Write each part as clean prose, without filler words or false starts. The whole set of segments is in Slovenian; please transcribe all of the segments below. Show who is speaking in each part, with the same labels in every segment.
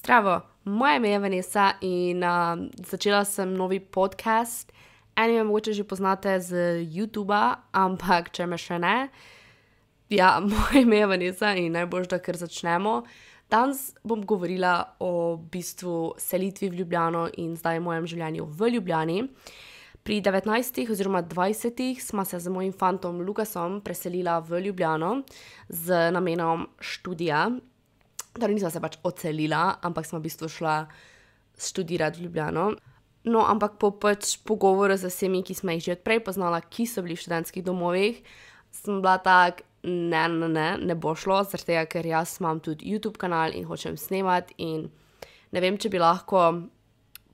Speaker 1: Zdravo, moje ime je Vanesa in začela sem novi podcast. Eni me mogoče že poznate z YouTuba, ampak če me še ne. Ja, moje ime je Vanesa in najboljše, da kar začnemo. Danes bom govorila o bistvu selitvi v Ljubljano in zdaj mojem življenju v Ljubljani. Pri 19 oziroma 20 sva se z mojim fantom Lukasom preselila v Ljubljano z namenom študija. Torej nisva se pač odselila, ampak sva v bistvu šla študirati v Ljubljano. No, ampak po pogovoru z vsemi, ki smo jih že odprej poznala, ki so bili v študentskih domovih, sem bila tak, ne bo šlo, zaradi tega, ker jaz imam tudi YouTube kanal in hočem snemati in ne vem, če bi lahko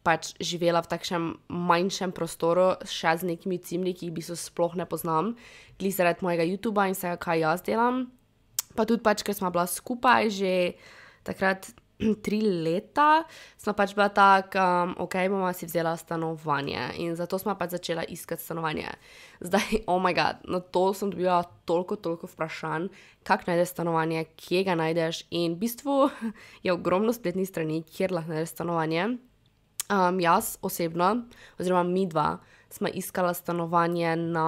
Speaker 1: pač živela v takšnem manjšem prostoru še z nekimi cimli, ki jih v bistvu sploh ne poznam, glih zaradi mojega YouTuba in vsega, kaj jaz delam. Pa tudi pač, ker smo bila skupaj že takrat 3 leta, smo pač bila tak, bomo si vzela stanovanje in zato smo pač začela iskati stanovanje. Zdaj, oh my god, na to sem dobila toliko vprašanj, kako najdeš stanovanje, kje ga najdeš in v bistvu je ogromno spletnih strani, kjer lahko najdeš stanovanje. Jaz osebno, oziroma mi dva, smo iskala stanovanje na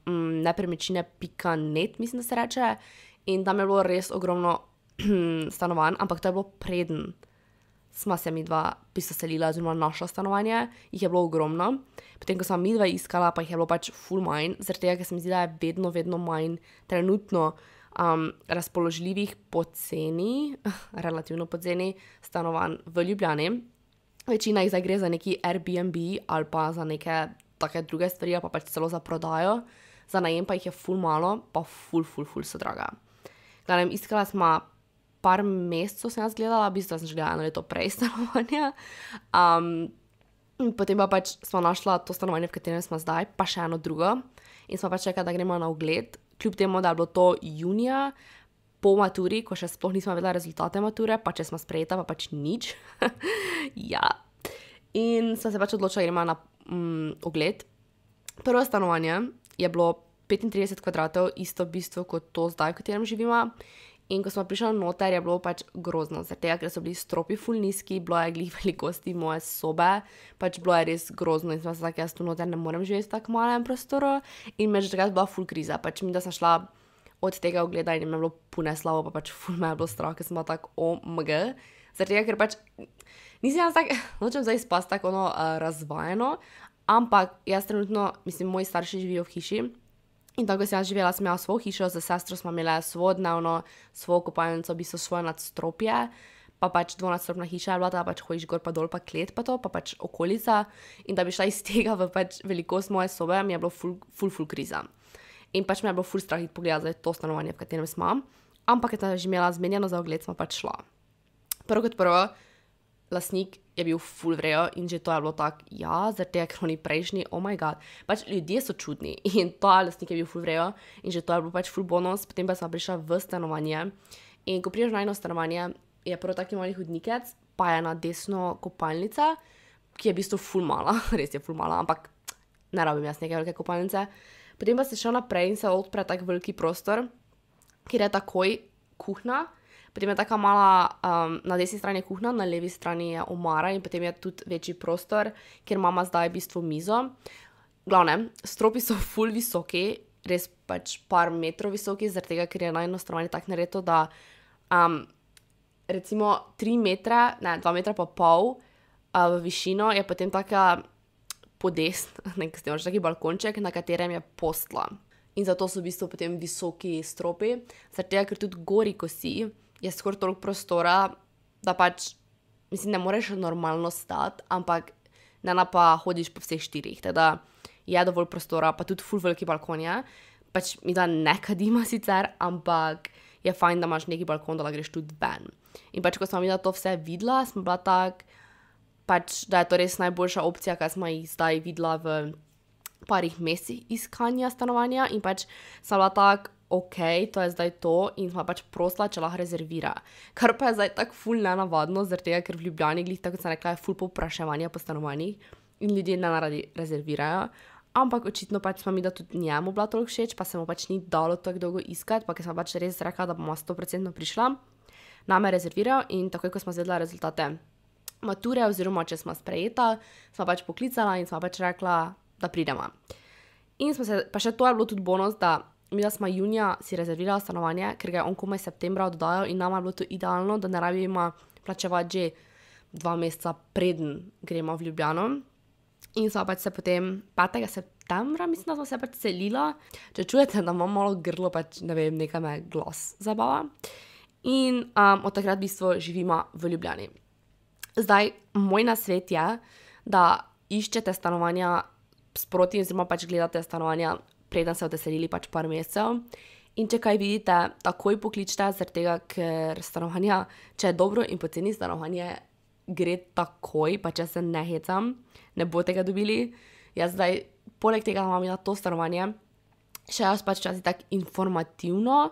Speaker 1: nepremičnine.net, mislim, da se reče, in tam je bilo res ogromno stanovanj, ampak to je bilo preden sva se mi dva selila oziroma našla stanovanje, jih je bilo ogromno. Potem, ko sva mi dva iskala, pa jih je bilo pač full manj, zaradi tega, ker se mi zdi, da je vedno manj trenutno razpoložljivih poceni, relativno poceni stanovanj v Ljubljani. Večina jih zdaj gre za neki Airbnb ali pa za neke take druge stvari, ali pa pač celo za prodajo. Za najem pa jih je ful malo, pa ful so draga. Gledam, iskala sma par mesecev, sem jaz gledala, v bistvu sem že gledala na leto prej stanovanja. Potem pa pač sva našla to stanovanje, v katerem sva zdaj, pa še eno drugo. In sva pač rekla, da gremo na ogled, kljub temu, da je bilo to junija, po maturi, ko še sploh nismo vedela rezultate mature, pa če smo sprejeta, pa pač nič. Ja. In sva se pač odločila, gremo na ogled. Prvo stanovanje je bilo 35 kvadratov, isto v bistvu kot to zdaj, v katerem živimo. In ko smo prišli noter, je bilo pač grozno, zaradi tega, ker so bili stropi ful nizki, bilo je glih velikosti moje sobe, pač bilo je res grozno in sem se tako, jaz tu noter ne morem živeti v tako malem prostoru in me že takrat bila ful kriza, pač mi, da sem šla od tega ogleda in mi je bilo pune slavo, pa pač ful me je bilo strah, ker sem bila tako OMG, zaradi tega, ker pač nisem jaz tako, nočem zdaj spasti tako razvajeno, ampak jaz trenutno, mislim, moji starši živijo v hiši. In tako, ko sem jaz živela, sem imela svojo hišo, za sestro smo imeli svojo dnevno, svojo kopalnico, v bistvu svoje nadstropje, pa pač dvonadstropna hiša je bila, da pač hojiš gor pa dol, pa klet pa to, pa pač okolica. In da bi šla iz tega v pač velikost moje sobe, mi je bilo ful kriza. In pač mi je bilo ful strah iti pogledati za to stanovanje, v katerem smo. Ampak, ker sem že imela zmenjeno za ogled, smo pač šla. Prvo kot prvo, lastnik je bil ful vrejo in že to je bilo tak, ja, zaradi tega, ker oni prejšnji, oh my god, pač ljudje so čudni in ta lastnik je bil ful vrejo in že to je bilo pač ful bonus, potem pa sem prišla v stanovanje in ko prideš na eno stanovanje, je prvo taki mali hodnikec, pa je na desno kopalnica, ki je v bistvu ful mala, res je ful mala, ampak ne rabim jaz neke velike kopalnice. Potem pa se šel naprej in se odpre tak veliki prostor, kjer je takoj kuhna. Potem je taka mala, na desni strani je kuhna, na levi strani je omara in potem je tudi večji prostor, kjer imamo zdaj v bistvu mizo. Glavnem, stropi so ful visoki, res pač par metrov visoki, zaradi tega, ker je na eno stanovanje tako naredo, da recimo 3 metre, ne, 2 metra pa pol v višino je potem taka podest, taki balkonček, na katerem je postla. In zato so v bistvu potem visoki stropi, zaradi tega, ker tudi gori, ko si, je skoraj toliko prostora, da pač, mislim, ne moreš normalno stati, ampak ne pa hodiš po vseh 4, teda je dovolj prostora, pa tudi ful veliki balkon je, pač mi da ne kadima sicer, ampak je fajn, da imaš neki balkon, da greš tudi ven. In pač, ko smo mi da to vse videla, smo bila tak, pač, da je to res najboljša opcija, kaj smo jih zdaj videla v parih mesecih iskanja stanovanja in pač sem bila tak, ok, to je zdaj to in smo pač prosila, če lahko rezervira. Kar pa je zdaj tako ful nenavadno, zaradi tega, ker v Ljubljani, glih tako kot sem rekla, je ful povpraševanja po stanovanjih in ljudje ne naradi rezervirajo, ampak očitno pač smo mi, da tudi njemu bila toliko všeč, pa se mu pač ni dalo tako dolgo iskati, pa ker sem pač res rekla, da bomo 100% prišla. name rezerviral in takoj, ko smo zvedela rezultate mature oziroma, če smo sprejeta, smo pač poklicala in smo pač rekla, da pridemo. In smo se, pa še to je bilo tudi bonus, da mi smo junija si rezervirala stanovanje, ker ga je on komaj septembra oddajal in nama je bilo to idealno, da ne rabimo plačevati že 2 meseca preden gremo v Ljubljano. In smo pač se potem 5. septembra, mislim, da smo se pač selila. Če čujete, da imam malo grlo, pač ne vem, nekaj me glas zabava. In od takrat v bistvu živimo v Ljubljani. Zdaj, moj nasvet je, da iščete stanovanja sproti oziroma pač gledate stanovanja, preden se odeselili pač par mesecev. In če kaj vidite, takoj pokličite, zaradi tega, ker stanovanja, če je dobro in poceni stanovanje, gre takoj, pa če se ne hecam, ne boste ga dobili. Jaz zdaj, poleg tega imam na to stanovanje, še jaz pač časi tako informativno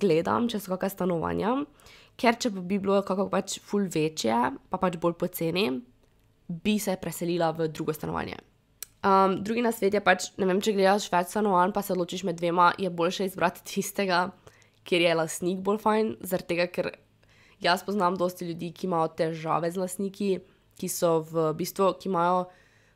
Speaker 1: gledam, če so kakšne stanovanja, ker če bi bilo kako pač ful večje, pa pač bolj poceni, bi se preselila v drugo stanovanje. Drugi nasvet je pač, ne vem, če gledaš več stanovanj, pa se odločiš med dvema, je boljše izbrati tistega, kjer je lastnik bolj fajn, zaradi tega, ker jaz poznam dosti ljudi, ki imajo težave z lastniki, ki so v bistvu, ki imajo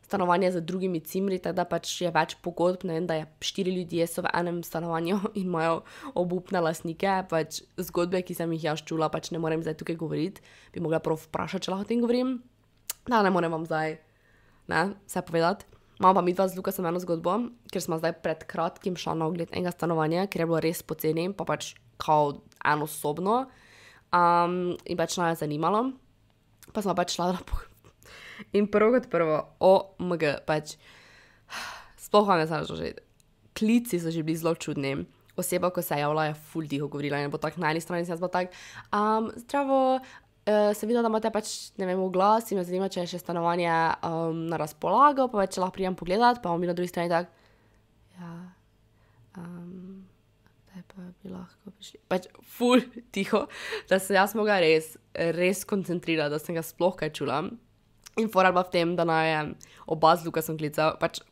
Speaker 1: stanovanje z drugimi cimri, tako da pač je več pogodb, ne vem, da je 4 ljudje so v enem stanovanju in imajo obupne lastnike, pač zgodbe, ki sem jih jaz čula, pač ne morem zdaj tukaj govoriti, bi mogla prav vprašati, če lahko o tem govorim. Da, ne morem vam zdaj, ne, vse povedati. Imam pa midva z Lukasom eno zgodbo, ker smo zdaj pred kratkim šla na ogled enega stanovanja, ker je bilo res poceni, pa pač kao enosobno. In pač naj je zanimalo. Pa smo pač šla na pogled. In prvo kot prvo, OMG, pač, sploh vam je znašlo že, klici so že bili zelo čudni. Oseba, ko se je javila, je ful tiho govorila in bo tako na eni strani, jaz bo tak, zdravo, sem videla, da imate pač, ne vem, oglas in me zanima, če je še stanovanje na razpolago, pa več, če lahko pridem pogledat, pa bom bila na drugi strani tak, ja, zdaj pa bi lahko prišli. Pač ful tiho, da se jaz mogla res koncentrirati, da sem ga sploh kaj čula. In fora bila v tem, da naj je oba z Lukasom klical, pač,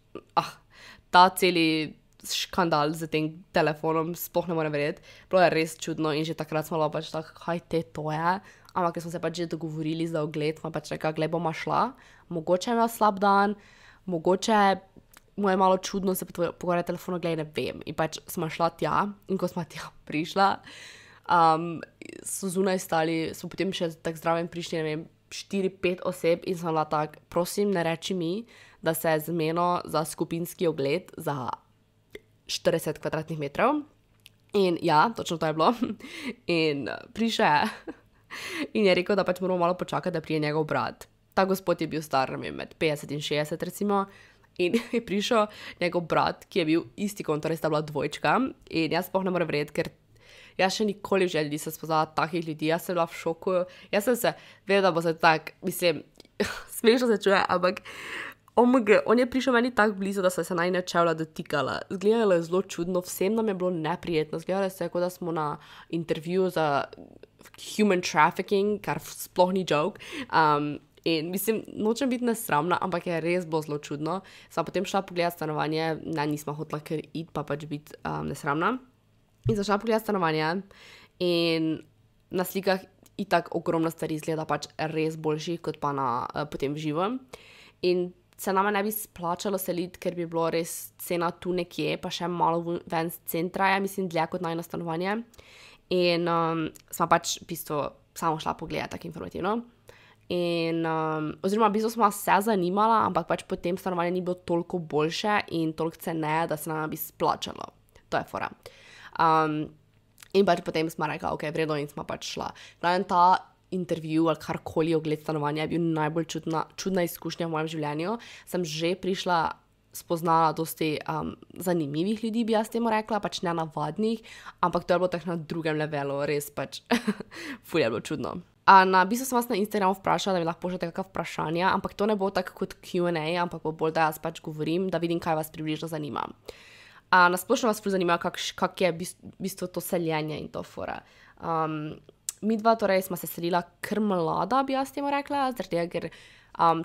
Speaker 1: ta celi škandal z tem telefonom, sploh ne morem verjeti, bilo je res čudno in že takrat smo bila pač tako, kaj te to je, ampak ker smo se pač že dogovorili za ogled, smo pač rekla, glej, boma šla, mogoče imela slab dan, mogoče mu je malo čudno se pogovarjati telefonu, glej, ne vem, in pač smo šla tja in ko smo tja prišla, so zunaj stali, smo potem še tak zdraven prišli, ne vem, 4-5 oseb in sem bila tak, prosim, ne reči mi, da se je zmeno za skupinski ogled za 40 kvadratnih metrov. In ja, točno to je bilo. In prišel je in je rekel, da pač moramo malo počakati, da prije njegov brat. Ta gospod je bil star, ne vem, med 50 in 60 recimo. In je prišel njegov brat, ki je bil isti kot, torej sta bila dvojčka. In jaz sploh ne morem verjeti, ker jaz še nikoli v želji nisem spoznala takih ljudi, jaz sem bila v šoku, jaz sem se vedela, da bo se tak, mislim, smešno se čuje, ampak OMG, on je prišel meni tako blizu, da sem se najne čevlja dotikala. Zgledalo je zelo čudno, vsem nam je bilo neprijetno, zgledalo se, kot da smo na intervjuju za human trafficking, kar sploh ni joke. In mislim, nočem biti nesramna, ampak je res bilo zelo čudno. Sem potem šla pogledati stanovanje, ne, nisma hotela kar iti, pa pač biti nesramna. In zašla pogledati stanovanje in na slikah itak ogromno stvari izgleda pač res boljši, kot pa na potem v živo. In se nama ne bi splačalo seliti, ker bi bilo res cena tu nekje, pa še malo ven z centra je, mislim, dlje kot najno stanovanje. In sva pač v bistvu samo šla pogledati tako informativno. In oziroma v bistvu sva se zanimala, ampak pač potem stanovanje ni bilo toliko boljše in toliko ceneje, da se nama bi splačalo. To je fora. In pač potem smo rekla, ok, vredno in smo pač šla. Glavno ta intervju ali karkoli ogled stanovanja je bil najbolj čudna izkušnja v mojem življenju. Sem že prišla, spoznala dosti zanimivih ljudi, bi jaz temu rekla, pač ne navadnih, ampak to je bilo tako na drugem levelu, res pač ful je bilo čudno. Na bistvu sem vas na Instagramu vprašala, da mi lahko pošljete kakšna vprašanja, ampak to ne bo tako kot Q&A, ampak bo bolj, da jaz pač govorim, da vidim, kaj vas približno zanima. Nasplošno vas ful zanima, kak je v bistvu to seljenje in to fora. Midva torej smo se selila kar mlada, bi jaz temu rekla, zaradi tega, ker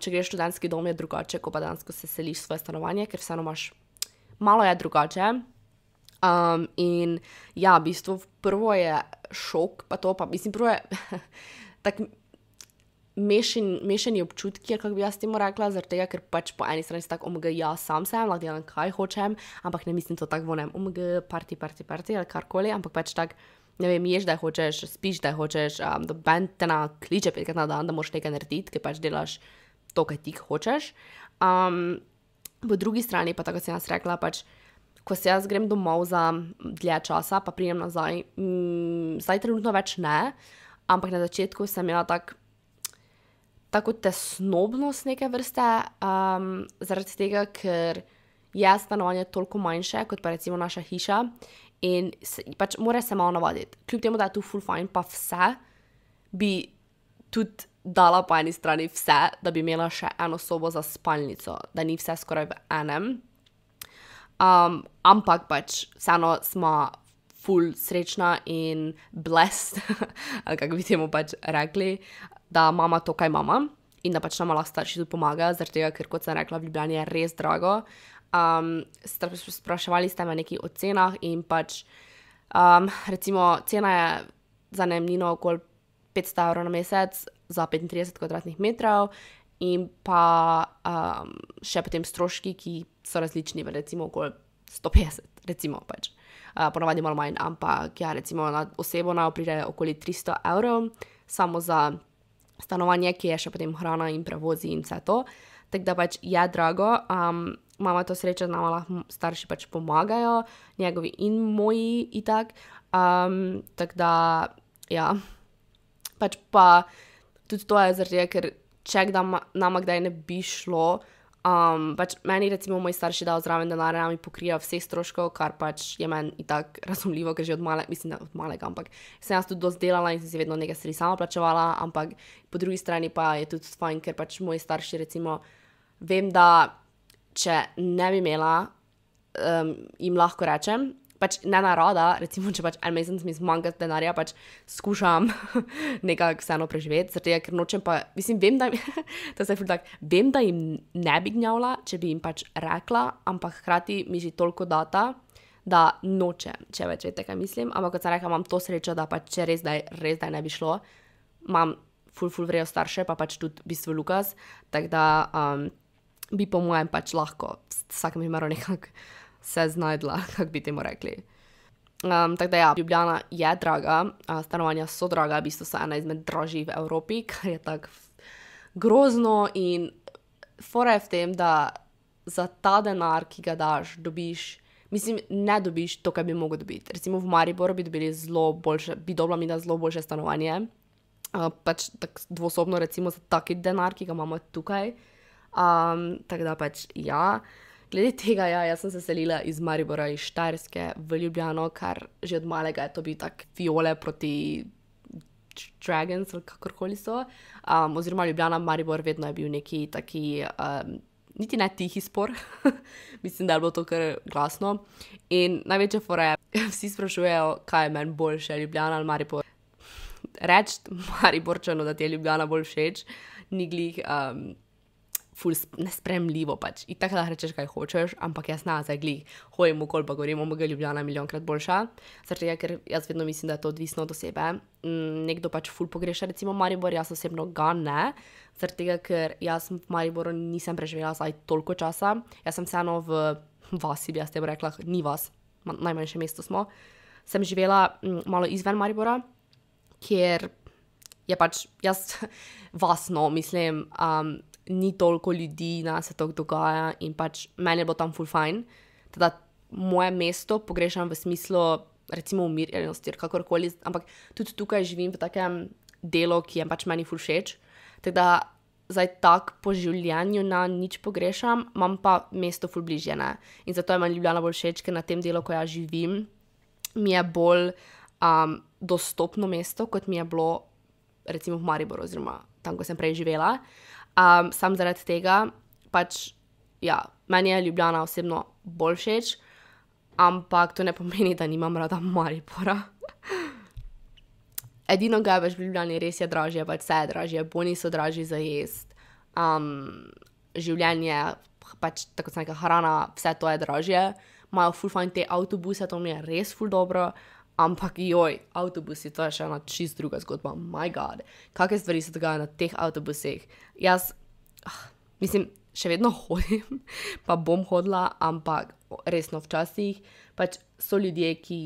Speaker 1: če greš v študentski dom je drugače, ko pa dejansko se seliš svoje stanovanje, ker vseeno imaš, malo je drugače. In ja, v bistvu prvo je šok, pa to pa, mislim, prvo je tak mešani občutki, kako bi jaz temu rekla, zaradi tega, ker pač po eni strani si tako, ja, sam sem, lahko delam kaj hočem, ampak ne mislim to tako vonem, party, ali karkoli, ampak pač tak, ne vem, ješ, da hočeš, spiš, da hočeš, noben te na kliče 5-krat na dan, da moraš nekaj narediti, ker pač delaš to, kaj ti hočeš. Po drugi strani pa, tako sem jaz rekla, pač, ko se jaz grem domov za dlje časa, pa pridem nazaj, zdaj trenutno več ne, ampak na začetku sem imela tako tesnobnost neke vrste, zaradi tega, ker je stanovanje toliko manjše, kot pa recimo naša hiša in pač mora se malo navaditi. Kljub temu, da je tu ful fajn, pa vse bi tudi dala po eni strani vse, da bi imela še eno sobo za spalnico, da ni vse skoraj v enem. Ampak pač vseeno smo ful srečna in blessed, ali kako bi temu pač rekli, da mama to, kaj mama in da pač nama lahko starši tudi pomaga, zaradi tega, ker kot sem rekla, v Ljubljani je res drago. Spraševali ste me nekaj o cenah in pač recimo cena je za najemnino okoli 500 € na mesec za 35 kvadratnih metrov in pa še potem stroški, ki so različni, recimo okoli 150, recimo pač. Ponavadi malo manj, ampak ja, recimo na osebo pride okoli 300 €, samo za stanovanje, ki je še potem hrana in prevozi in vse to. Tako da pač je drago. Mama to sreča, da nama lahko starši pač pomagajo, njegovi in moji itak. Tako da, ja, pač pa tudi to je zaradi tega, ker če nama kdaj ne bi šlo, pač meni recimo moji starši dajo zraven denarja, mi pokrijajo vseh stroškov, kar pač je meni itak razumljivo, ker že mislim, da od malega, ampak sem jaz tudi dosti delala in sem si vedno nekaj stvari sama plačevala, ampak po drugi strani pa je tudi fajn, ker pač moji starši recimo, vem, da če ne bi imela, jim lahko rečem, pač ne narada, recimo, če pač en mesec mi zmanjka denarja, pač skušam nekako vseeno preživeti, zaradi tega, ker nočem pa, mislim, vem, da to se je ful tak, vem, da jim ne bi gnjavila, če bi jim pač rekla, ampak hkrati mi že toliko data, da nočem, če več veste, kaj mislim, ampak kot sem rekla, imam to srečo, da pač če res da ne bi šlo, imam ful vrejo starše, pa pač tudi v bistvu Lukas, tako da bi po mojem pač lahko vsakem primeru nekako se znajdla, kako bi temu rekli. Tako da ja, Ljubljana je draga, stanovanja so draga, v bistvu so ena izmed dražjih v Evropi, kar je tako grozno in fora je v tem, da za ta denar, ki ga daš, dobiš, mislim, ne dobiš to, kaj bi mogel dobiti. Recimo v Mariboru bi dobila zelo boljše stanovanje, pač tako dvosobno recimo za taki denar, ki ga imamo tukaj. Tako da pač ja, glede tega, ja, jaz sem se selila iz Maribora, iz Štajerske v Ljubljano, kar že od malega je to bil tak Fiole proti Dragons, ali kakorkoli so. Oziroma Ljubljana, Maribor vedno je bil neki taki, niti ne tihi spor, mislim, da je bilo to kar glasno. In največja fora je, vsi sprašujejo, kaj je meni boljše, Ljubljana ali Maribor. Reči Mariborčanu, da ti je Ljubljana bolj všeč, ni glih ful nespremljivo pač. In tako da rečeš, kaj hočeš, ampak jaz ne, zdaj glih hojim okoli pa govorim, Ljubljana je milijonkrat boljša. Zaradi tega, ker jaz vedno mislim, da je to odvisno od osebe. Nekdo pač ful pogreša recimo Maribor, jaz osebno ga ne. Zaradi tega, ker jaz v Mariboru nisem preživela zdaj toliko časa. Jaz sem vseeno v vasi, bi jaz temu rekla, ni vas, najmanjše mesto smo. Sem živela malo izven Maribora, kjer je pač jaz vasno, mislim, ni toliko ljudi, da se to dogaja in pač meni je bilo tam ful fajn. Teda moje mesto pogrešam v smislu recimo umirjenosti, kakorkoli, ampak tudi tukaj živim v takem delu, ki je pač meni ful všeč. Teda zdaj tak po življenju na nič pogrešam, imam pa mesto ful bližje, ne. In zato je meni Ljubljana bolj všeč, ker na tem delu, ko ja živim, mi je bolj dostopno mesto, kot mi je bilo recimo v Mariboru, oziroma tam, ko sem prej živela. Sam zaradi tega, pač, ja, meni je Ljubljana osebno bolj všeč, ampak to ne pomeni, da nimam rada Maribora. Edino, kaj pač v Ljubljani res je dražje, pač vse je dražje, boni so dražji za jest, življenje, pač tako sem neka hrana, vse to je dražje, imajo ful fajn te avtobuse, to mi je res ful dobro, ampak joj, avtobusi, to je še ena čist druga zgodba, my god, kakve stvari se dogajajo na teh avtobusih. Jaz, mislim, še vedno hodim, pa bom hodila, ampak resno včasih, pač so ljudje, ki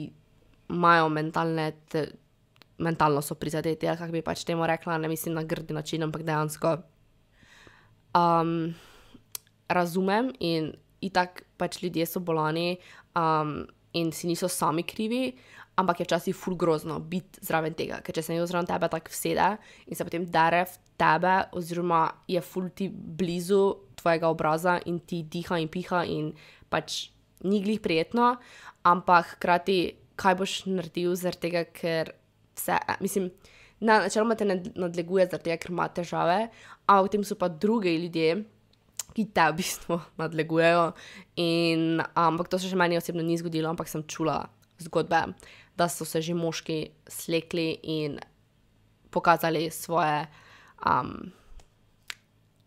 Speaker 1: imajo mentalno so prizadeti, ali kako bi pač temu rekla, ne mislim na grdi način, ampak dejansko razumem in itak pač ljudje so bolani in si niso sami krivi, ampak je včasih ful grozno biti zraven tega, ker če se nekdo zraven tebe tako vsede in se potem dere v tebe oziroma je ful ti blizu tvojega obraza in ti diha in piha in pač ni glih prijetno, ampak hkrati kaj boš naredil zaradi tega, ker mislim, načeloma te nadleguje zaradi tega, ker ima težave, ampak potem so pa drugi ljudje, ki te v bistvu nadlegujejo in ampak to se še meni osebno ni zgodilo, ampak sem čula zgodbe, da so se že moški slekli in pokazali svoje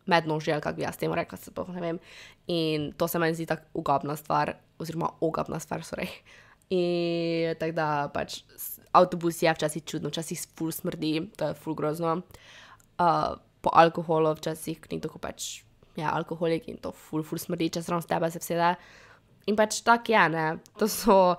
Speaker 1: mednožje, ali kako bi jaz temu rekla, se pa ne vem, in to se meni zdi tako ugabna stvar, oziroma ogabna stvar, sorry. In tako da pač avtobus je včasih čudno, včasih ful smrdi, to je ful grozno. Po alkoholu včasih nekdo, ko pač je alkoholik in to ful smrdi, če zraven s tebe se vsede. In pač tak je, ne, to so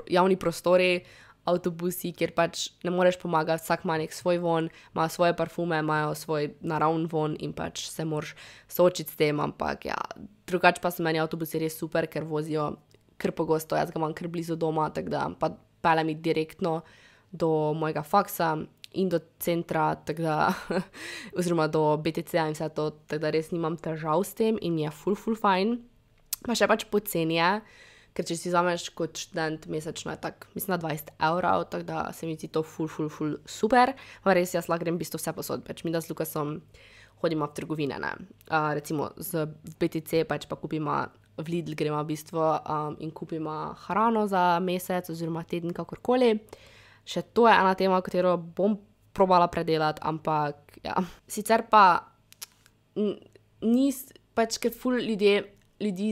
Speaker 1: javni prostori, avtobusi, kjer pač ne moreš pomagati, vsak ima nek svoj von, imajo svoje parfume, imajo svoj naravn von in pač se moraš soočiti s tem, ampak ja, drugače pa so meni avtobusi res super, ker vozijo kar pogosto, jaz ga imam kar blizu doma, tako da pa pelje mi direktno do mojega faksa in do centra, tako da, oziroma do BTC-ja in vse to, tako da res nimam težav s tem in mi je ful fajn. Pa še pač poceni je, ker če si vzameš kot študent mesečno je tak, mislim na 20 €, tako da se mi zdi to ful super, pa res jaz lahko grem v bistvu vse posod, pač mi da z Lukasom hodimo v trgovine, ne. Recimo v BTC pač pa kupimo v Lidl gremo v bistvu in kupimo hrano za mesec oziroma teden, kakorkoli. Še to je ena tema, katero bom probala predelati, ampak ja. Sicer pa pač ker ful ljudi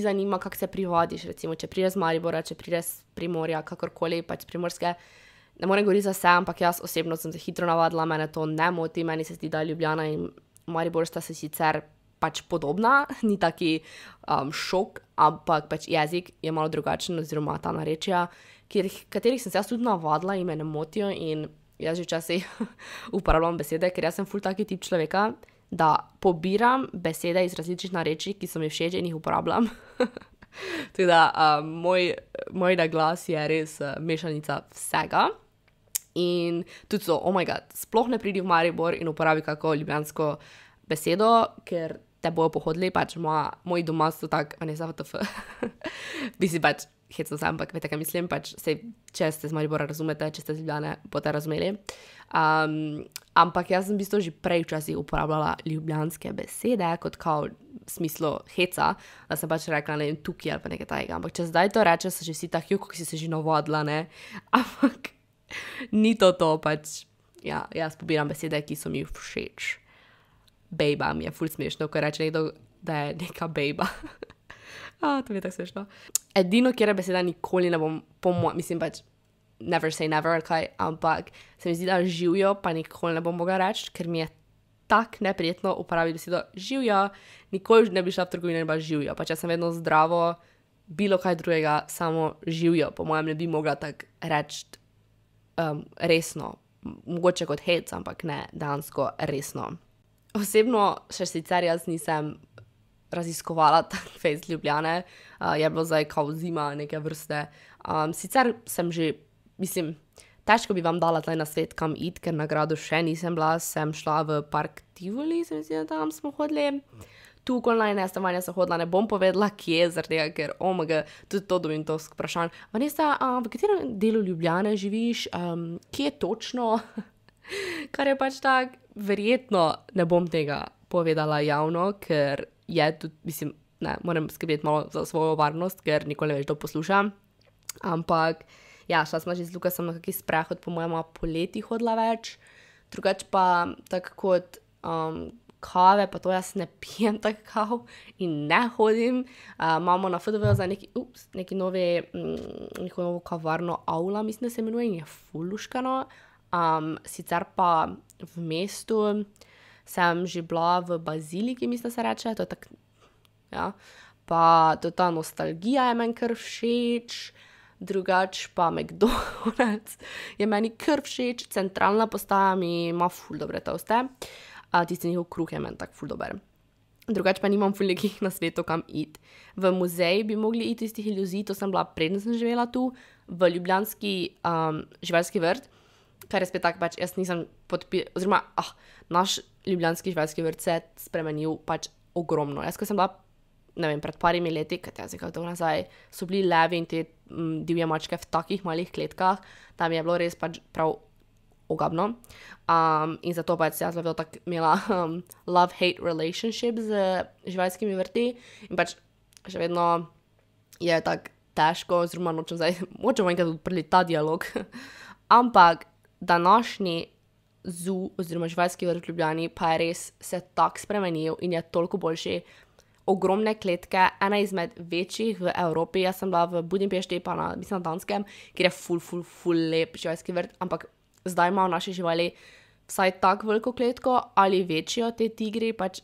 Speaker 1: zanima, kako se privadiš, recimo, če prideš z Maribora, če prideš z Primorja, kakorkoli, pač Primorske, ne morem govoriti za vse, ampak jaz osebno sem se hitro navadila, mene to ne moti, meni se zdi, da Ljubljana in Maribor sta se sicer pač podobna, ni taki šok, ampak pač jezik je malo drugačen oziroma ta narečja, katerih sem se jaz tudi navadila in me ne motijo in jaz že včasih uporabljam besede, ker jaz sem ful taki tip človeka, da pobiram besede iz različnih narečij, ki so mi všeč in jih uporabljam. Tako da moj naglas je res mešanica vsega in tudi so, oh my god, sploh ne pridi v Maribor in uporabi kako ljubljansko besedo, ker te bojo pohodili, pač moji doma so tak, Vanesa, vtf. Mislim pač, hecno sem, ampak vete, kaj mislim, pač sej, če ste z Maribora razumete, če ste z Ljubljane, boste razumeli. Ampak jaz sem v bistvu že prej včasih uporabljala ljubljanske besede, kot kao v smislu heca, da sem pač rekla, ne vem, tukaj ali pa nekaj tajega. Ampak če zdaj to reče, so že vsi tak, kako si se že navadila, ne. Ampak ni to, pač, ja, jaz pobiram besede, ki so mi všeč. Bejba mi je ful smešno, ko reče nekdo, da je neka bejba. To mi je tako smešno. Edino, kjer beseda nikoli ne bom, mislim pač, never say never, kaj, ampak se mi zdi, da živjo, pa nikoli ne bom mogla reči, ker mi je tak neprijetno uporabiti besedo živjo, nikoli ne bi šla v trgovino in pa živjo, pa če sem vedno zdravo, bilo kaj drugega, samo živjo, po mojem ne bi mogla tako reči resno, mogoče kot hec, ampak ne, dejansko resno. Osebno še sicer jaz nisem raziskovala tak fejst Ljubljane, je bilo zdaj kao zima neke vrste. Sicer sem že, mislim, težko bi vam dala tlej na svet, kam iti, ker na gradu še nisem bila, sem šla v park Tivoli, se mi zdi, da tam smo hodili. Tu okoli najne stanovanja sem hodila, ne bom povedala, kje, zaradi tega, ker tudi to dobim to vprašanj. Vanesa, v katerem delu Ljubljane živiš, kje točno? Kar je pač tak, verjetno ne bom tega povedala javno, ker je tudi, mislim, ne, moram skrbeti malo za svojo varnost, ker nikoli ne veš, kdo posluša. Ampak, ja, šla sem že z Lukasom na kakšen sprehod, po mojem poleti hodila več. Drugače pa, tako kot kave, pa to jaz ne pijem tak kav in ne hodim. Imamo na FDV za neko novo kavarno Aula, mislim, da se imenuje, in je ful luškano. Sicer pa v mestu sem že bila v Baziliki, mislim, da se reče, to je tak, ja. Pa to ta nostalgija je meni kar všeč, drugač pa McDonald's je meni kar všeč, centralna postaja mi ima ful dobre toste, tisti njihov kruh je meni tak ful dober. Drugač pa nimam ful nekih na svetu kam iti. V muzej bi mogli iti iz tih iluzij, to sem bila preden sem živela tu, v ljubljanski živalski vrt, kar je spet tak, pač jaz nisem oziroma, naš ljubljanski živalski vrt se je spremenil pač ogromno. Jaz, ko sem bila, ne vem, pred parimi leti, kaj jaz nekaj dolgo nazaj, so bili levi in te divje mačke v takih malih kletkah, tam je bilo res pač prav ogabno. In zato pač jaz bila tako imela love-hate relationship z živalskimi vrti in pač še vedno je tako težko, oziroma močem enkrat odprli ta dialog, ampak današnji zoo oziroma živalski vrt v Ljubljani pa je res se tako spremenil in je toliko boljši. Ogromne kletke, ena izmed večjih v Evropi, jaz sem bila v Budimpešti pa mislim na Danskem, kjer je ful lep živalski vrt, ampak zdaj imajo naše živali vsaj tako veliko kletko ali večjo te tigri, pač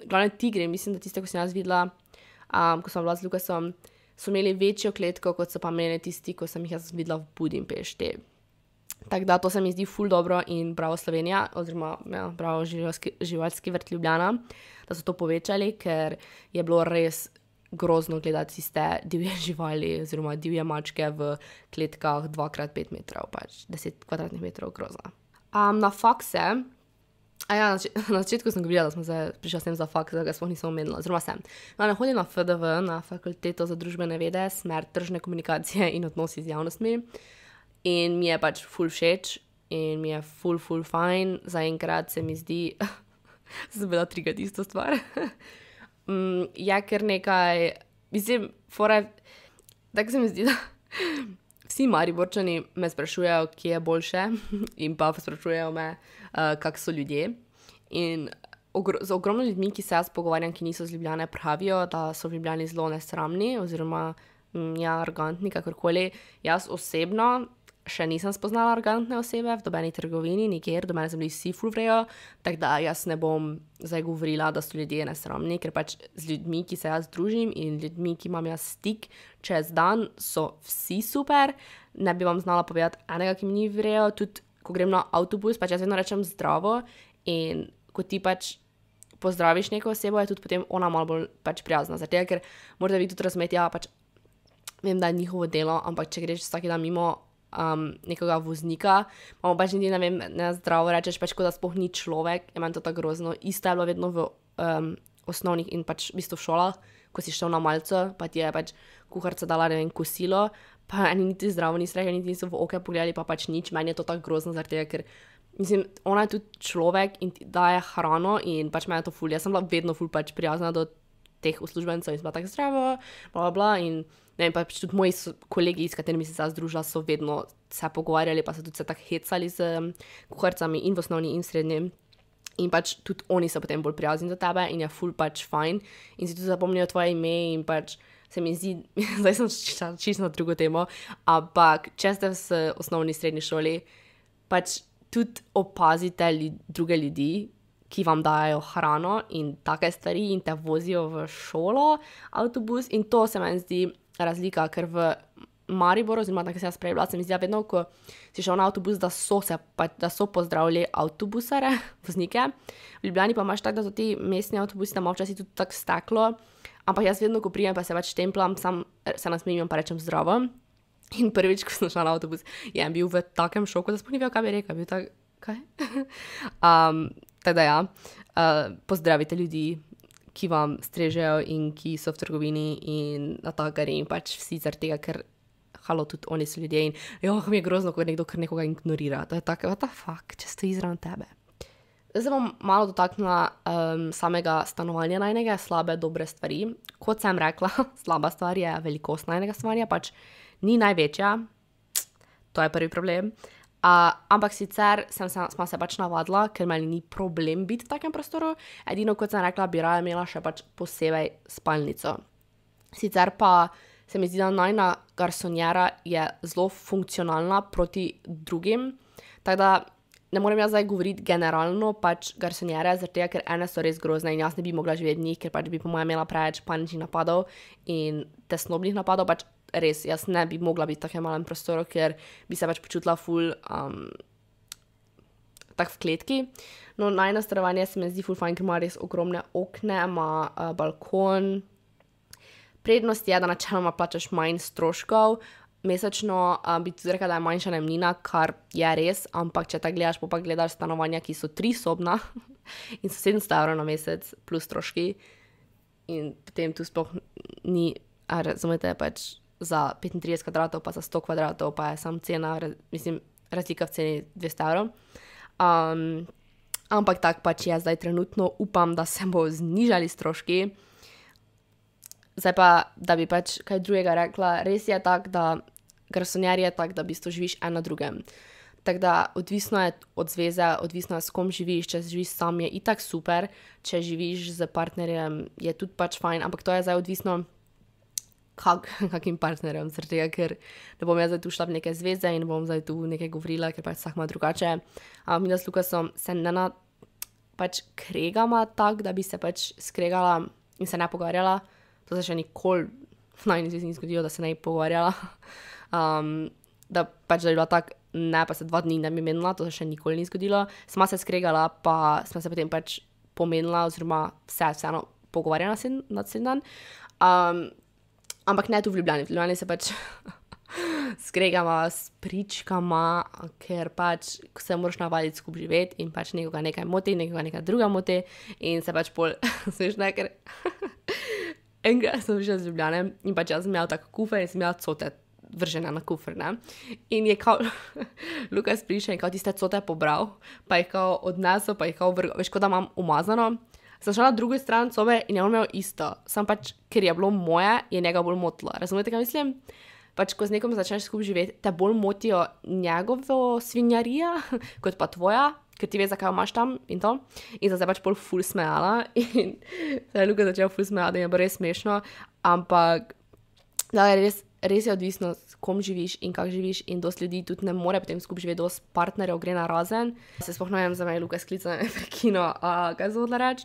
Speaker 1: glavne tigri, mislim, da tiste, ko sem jaz videla, ko sem bila z Lukasom, so imeli večjo kletko, kot so pa imeli tisti, ko sem jih jaz videla v Budimpešti. Tako da to se mi zdi ful dobro in bravo Slovenija, oziroma bravo živalski vrt Ljubljana, da so to povečali, ker je bilo res grozno gledati tiste divje živali oziroma divje mačke v kletkah 2x5 metrov, pač 10 kvadratnih metrov, grozno. Na fakse, na začetku sem govorila, da smo prišla sem za faks, da ga sploh nisem omenila, oziroma sem. Ne hodim na FDV, na fakulteto za družbene vede, smer tržne komunikacije in odnosi z javnostmi. In mi je pač ful všeč in mi je ful fajn, zaenkrat se mi zdi, sem bila trigati isto stvar, je kar nekaj, mislim, tako se mi zdi, da vsi Mariborčani me sprašujejo, kje je boljše in pa sprašujejo me, kak so ljudje in z ogromno ljudmi, ki se jaz pogovarjam, ki niso z Ljubljane, pravijo, da so v Ljubljani zelo nesramni oziroma arrogantni, kakorkoli. Jaz osebno še nisem spoznala arrogantne osebe v nobeni trgovini, nikjer, do mene so bili vsi ful vrejo, tako da jaz ne bom zdaj govorila, da so ljudje nesramni, ker pač z ljudmi, ki se jaz družim in ljudmi, ki imam jaz stik čez dan, so vsi super. Ne bi vam znala povedati enega, ki mi ni vrejo, tudi ko grem na avtobus, pač jaz vedno rečem zdravo in ko ti pač pozdraviš neko osebo, je tudi potem ona malo bolj pač prijazna, zato ker morate vi tudi razumeti, ja, pač vem, da je njihovo delo, ampak če greš vsak dan mimo nekega voznika, imamo pač niti, ne vem, ne zdravo rečeš, pač kot da sploh ni človek, je meni to tako grozno. Isto je bilo vedno v osnovnih in pač v bistvu v šolah, ko si šel na malco, pa ti je pač kuharica dala, ne vem, kosilo, pa eni niti zdravo niso rekli, niti niso v oke pogledali, pa pač nič, meni je to tako grozno zaradi tega, ker mislim, ona je tudi človek in ti daje hrano in pač meni je to ful, jaz sem bila vedno ful pač prijazna do teh uslužbencev in sem bila tako zdravo, bla, in ne vem, pač tudi moji kolegi, s katerimi se združila, so vedno se pogovarjali, pa so tudi se tako hecali z kuharicami in v osnovni in v srednji. In pač tudi oni so potem bolj prijazni do tebe in je ful pač fajn. In si tudi zapomnijo tvoje ime in pač se mi zdi, zdaj sem čisto na drugo temo, ampak če ste v osnovni srednji šoli, pač tudi opazite druge ljudi, ki vam dajo hrano in take stvari in te vozijo v šolo, avtobus in to se meni zdi razlika, ker v Mariboru, oziroma tako se jaz prej bila, se mi zdi, vedno, ko si šel na avtobus, da so pozdravili avtobusare, voznike. V Ljubljani pa imaš tako, da so ti mestni avtobusi, tam včasih tudi tako steklo, ampak jaz vedno, ko prijem, pa se pač templam, sam se nasmejim, pa rečem zdravo. In prvič, ko sem šla na avtobus, je bil v takem šoku, da sploh ni vedel, kaj bi rekel, bil tak, kaj? Tako da ja, pozdravite ljudi, ki vam strežejo in ki so v trgovini in na takari in pač vsi zaradi tega, ker halo, tudi oni so ljudje in mi je grozno, ko nekdo kar nekoga ignorira. To je tako, what the fuck, če stoji zraven tebe. Zdaj se bom malo dotaknila samega stanovanja najnega, slabe, dobre stvari. Kot sem rekla, slaba stvar je velikost najnega stanovanja, pač ni največja, to je prvi problem. Ampak sicer sva se pač navadila, ker meni ni problem biti v takem prostoru. Edino, kot sem rekla, bi raje imela še pač posebej spalnico. Sicer pa se mi zdi, da najina garsonjera je zelo funkcionalna proti drugim. Tako da ne morem jaz zdaj govoriti generalno pač garsonjere, zaradi tega, ker ene so res grozne in jaz ne bi mogla živeti v njih, ker pač bi po mojem imela preveč paničnih napadov in tesnobnih napadov, pač res, jaz ne bi mogla biti v takem malem prostoru, ker bi se pač počutila ful tak v kletki. No, najino stanovanje se mi zdi ful fajn, ker ima res ogromne okne, ima balkon. Prednost je, da načeloma plačaš manj stroškov. Mesečno bi tudi rekla, da je manjša najemnina, kar je res, ampak če ta gledaš, pa gledaš stanovanja, ki so 3-sobna in so 700 € na mesec plus stroški in potem tu sploh ni, razumete, pač za 35 kvadratov pa za 100 kvadratov pa je sam cena, mislim, razlika v ceni 200 €. Ampak tak pač je zdaj trenutno, upam, da se bo znižali stroški. Zdaj pa, da bi pač kaj drugega rekla, res je tak, da garsonjer je tak, da v bistvu živiš en na drugem. Tako da odvisno je od zveze, odvisno je s kom živiš, če živiš sam je itak super, če živiš z partnerjem je tudi pač fajn, ampak to je zdaj odvisno kakim partnerjem, zaradi tega, ker ne bom jaz zdaj tu šla v neke zveze in bom zdaj tu nekaj govorila, ker pač vsak ima drugače. Mi da s Lukasom se ne pač kregama tak, da bi se pač skregala in se ne pogovarjala. To se še nikoli v najni zvezi ni zgodilo, da se ne bi pogovarjala. Da pač da bi bila tak, ne, pa se 2 dni ne bi menila, to se še nikoli ni zgodilo. Sma se skregala, pa sma se potem pač pomenila, oziroma vseeno pogovarjala naslednji dan. Ampak ne tu v Ljubljani. V Ljubljani se pač skregama s pričkama, ker pač se moraš navaditi skupaj živeti in pač nekoga nekaj moti, nekoga nekaj druga moti in se pač pol smešno, ker enkrat sem prišla z Ljubljane in pač jaz sem imela tak kufer in sem imela cote vržene na kufer, ne. In je kao Lukas prišel in kao tiste cote pobral, pa jih kao odnesel, pa jih kao vrgal. Veš, kot da imam umazano. Sem šla na drugo stran sobe in je on imel isto. Sam pač, ker je bilo moje, je njega bolj motilo. Razumete, kaj mislim? Pač, ko z nekom začneš skupaj živeti, te bolj motijo njegovo svinjarija, kot pa tvoja, ker ti veš, zakaj imaš tam in to. In sem se pač pol ful smejala in se je Luka začel ful smejati in je bilo res smešno. Ampak, da je res je odvisno, s kom živiš in kak živiš in dosti ljudi tudi ne more potem skupaj živeti, dosti partnerjev gre na razen. Se sploh ne vem, za me je Luka sklical prekino, kaj sem hodila reči?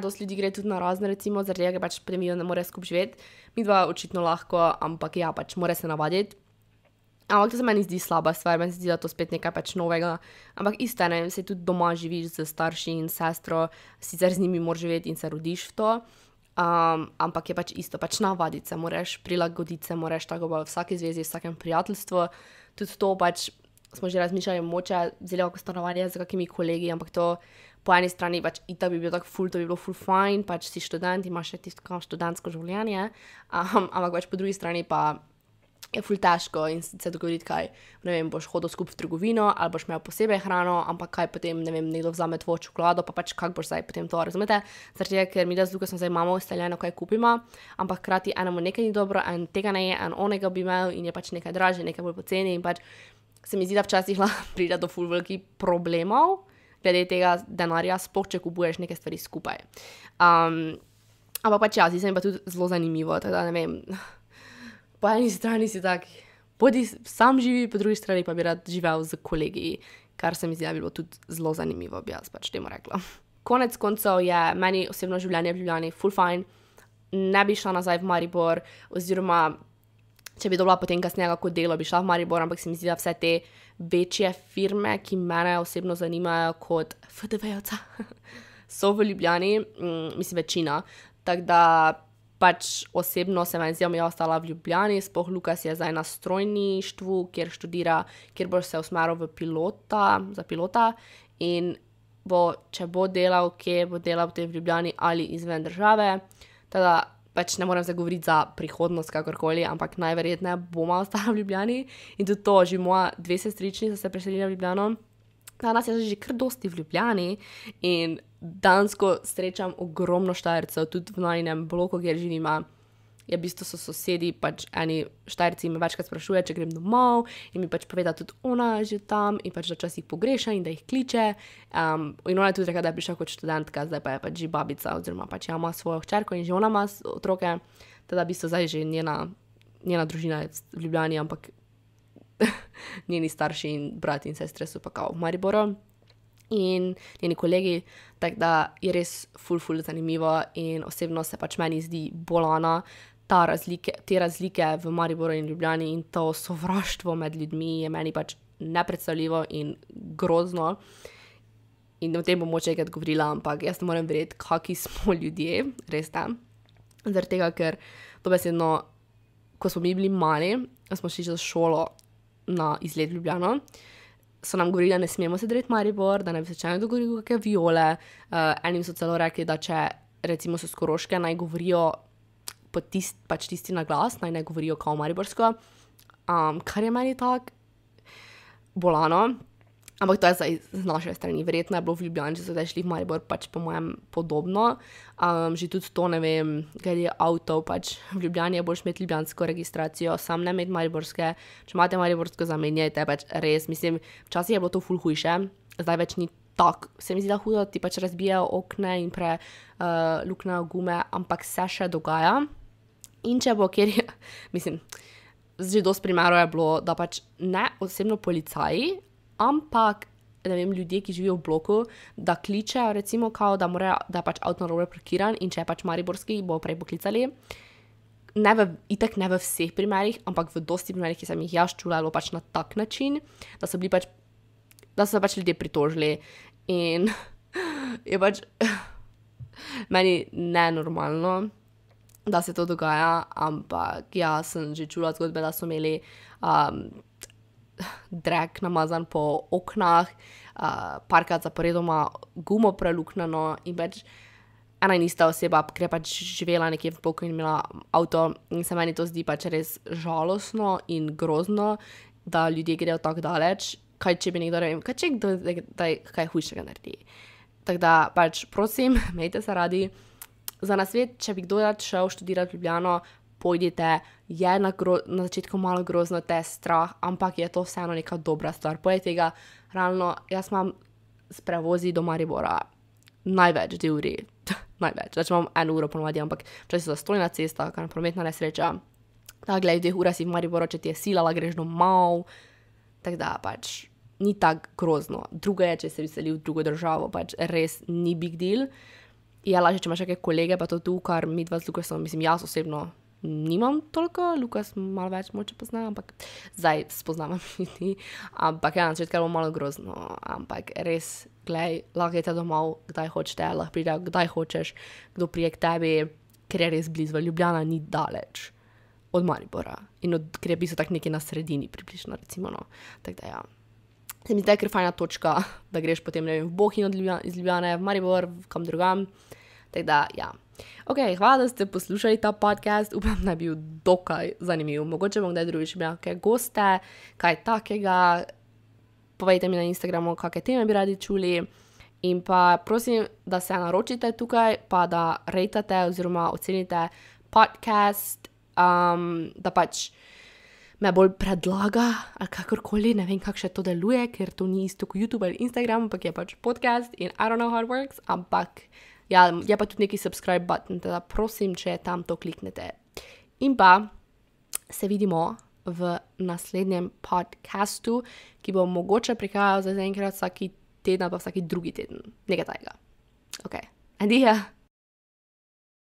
Speaker 1: Dosti ljudi gre tudi na razne, recimo, zaradi tega, ker pač potem ne more skupaj živeti. Midva očitno lahko, ampak ja, pač more se navaditi. Ampak to se meni zdi slaba stvar, meni se zdi, da to spet nekaj pač novega. Ampak isto, ne vem, se tudi doma živiš z starši in sestro, sicer z njimi moraš živeti in se rodiš v to. Ampak je pač isto, pač navaditi se moraš, prilagoditi se moraš, tako pa v vsaki zvezi, v vsakem prijateljstvu. Tudi to pač smo že razmišljali moče, vzeli kako stanovanje z kakimi kolegi, ampak to po eni strani pač itak bi bilo tako ful, to bi bilo ful fajn, pač si študent, imaš še tisto študentsko življenje, ampak pač po drugi strani pa je ful težko in se dogovoriti, kaj, ne vem, boš hodil skupaj v trgovino ali boš imel posebej hrano, ampak kaj potem, ne vem, nekdo vzame tvojo čokolado, pa pač kak boš zdaj potem to, razumete? Zaradi tega, ker mi da z Lukasom zdaj imamo ustaljeno, kaj kupimo, ampak hkrati enemu nekaj ni dobro, en tega ne je, en onega bi imel in je pač nekaj dražje, nekaj bolj poceni in pač se mi zdi, da včasih lahko pride do ful velikih problemov glede tega denarja, sploh če kupuješ neke stvari skupaj. Ampak pač ja, zdi se mi pa tudi zelo zanimivo, tako da ne vem, po eni strani si tak, bodi sam živi, po drugi strani pa bi rad živel z kolegi, kar se mi zdi, da bi bilo tudi zelo zanimivo, bi jaz pač temu rekla. Konec koncev je meni osebno življenje v Ljubljani ful fajn, ne bi šla nazaj v Maribor, oziroma če bi dobila potem kasneje kako delo, bi šla v Maribor, ampak se mi zdi, da vse te večje firme, ki mene osebno zanimajo kot FDV-jevca, so v Ljubljani, mislim večina, tako da pač osebno se meni zdi, da mi je ostala v Ljubljani, sploh Lukas je zdaj na strojništvu, kjer študira, kjer bo se usmeril v za pilota in če bo delal, kje bo delal potem v Ljubljani ali izven države, teda pač ne moram zdaj govoriti za prihodnost kakorkoli, ampak najverjetneje boma ostala v Ljubljani in tudi to, že moja 2 sestrični so se preselili v Ljubljano. Danes je že kar dosti v Ljubljani in dansko srečam ogromno Štajercev, tudi v najinem bloku, kjer živima. v bistvu so sosedi, pač eni Štajerci me večkrat sprašuje, če grem domov in mi pač poveda tudi ona že tam in pač da časih pogreša in da jih kliče. In ona je tudi rekla, da je prišla kot študentka, zdaj pa je pač že babica oziroma pač ima svojo hčerko in že ona ima otroke, teda v bistvu zdaj že njena družina je v Ljubljani, ampak njeni starši in brat in sestre so pa kao v Mariboru. In njeni kolegi, tako da je res ful zanimivo in osebno se pač meni zdi bolana te razlike v Mariboru in Ljubljani in to sovraštvo med ljudmi je meni pač nepredstavljivo in grozno. In o tem bom moče enkrat govorila, ampak jaz ne morem verjeti, kaki smo ljudje, res ne. Zaradi tega, ker dobesedno, ko smo mi bili mali, smo šli za šolo na izlet v Ljubljano, so nam govorili, da ne smemo se dreti Maribor, da ne bi se čajno dogovorili kakšne viole. Enim so celo rekli, da če recimo so s Koroške, naj govorijo pač tisti na glas, naj ne govorijo kao mariborsko, kar je meni tak bolano. Ampak to je zdaj z naše strani. Verjetno je bilo v Ljubljani, če so zdaj šli v Maribor, pač po mojem podobno. Že tudi to, ne vem, glede avtov, pač v Ljubljani je boljš imeti ljubljansko registracijo, sam ne imeti mariborske. Če imate mariborsko, zamenjajte, pač res, mislim, včasih je bilo to ful hujše, zdaj več ni tak, se mi zdi, da hudo, ti pač razbijajo okne in luknejo gume, ampak se še dogaja. In če bo kjer, mislim, že dosti primerov je bilo, da pač ne osebno policaji, ampak, ne vem, ljudje, ki živijo v bloku, da kličejo recimo kao, da je pač avto narobe parkiran in če je pač mariborski, bo prej poklicali. Itak ne v vseh primerih, ampak v dosti primerih, ki sem jih jaz čula, je bilo pač na tak način, da so se pač ljudje pritožili in je pač meni nenormalno, da se to dogaja, ampak ja, sem že čula zgodbe, da so imeli drek namazan po oknah, parkrat zaporedoma gumo preluknjeno in pač ena in ista oseba, ker je pač živela nekje v bloku in imela avto in se meni to zdi pač res žalostno in grozno, da ljudje grejo tako daleč, kaj če bi nekdo, ne vem, kaj hujšega naredi. Tako da pač prosim, imejte se radi. Za nasvet, če bi kdo šel študirati v Ljubljano, pojdite, je na začetku malo grozno, te strah, ampak je to vseeno neka dobra stvar. Poleg tega, realno, jaz imam s prevozi do Maribora največ 2 uri, največ, če imam 1 uro ponovadi, ampak včasih so zastojna cesta, kar prometna nesreča. Tako glej, v 2 urah si v Mariboru, če ti je silala, greš domov, tako da pač ni tako grozno. Drugo je, če se veseli v drugo državo, pač res ni big deal. Je lažje, če imaš kakšne kolege, pa to tu, kar mi dva z Lukasom, mislim, jaz osebno nimam toliko, Lukas malo več moče pozna, ampak zdaj spoznavam ljudi, ampak ja, na začetku je bilo malo grozno, ampak res, glej, lahko idete domov, kdaj hočete, lahko pride, kdaj hočeš, kdo prije k tebi, ker je res blizu, Ljubljana ni daleč od Maribora in ker je v bistvu tak nekaj na sredini približno, recimo, no, tako da ja. Se mi zdi, ker fajna točka, da greš potem, ne vem, v Bohinj iz Ljubljane, v Maribor, kam drugam, tako da, ja. Ok, hvala, da ste poslušali ta podcast, upam, da je bil dokaj zanimiv. Mogoče bom kdaj drugič imel kakšne goste, kaj takega, povejte mi na Instagramu, kakšne teme bi radi čuli in pa prosim, da se naročite tukaj, pa da rejtate oziroma ocenite podcast, da pač me bolj predlaga ali kakorkoli, ne vem, kako še to deluje, ker to ni isto kot YouTube ali Instagram, ampak je pač podcast in I don't know how it works, ampak ja, je pa tudi neki subscribe button, teda prosim, če tam to kliknete. In pa se vidimo v naslednjem podcastu, ki bo mogoče prihajal za enkrat vsaki teden, pa vsaki drugi teden. Nekaj tajega. Ok, adijo.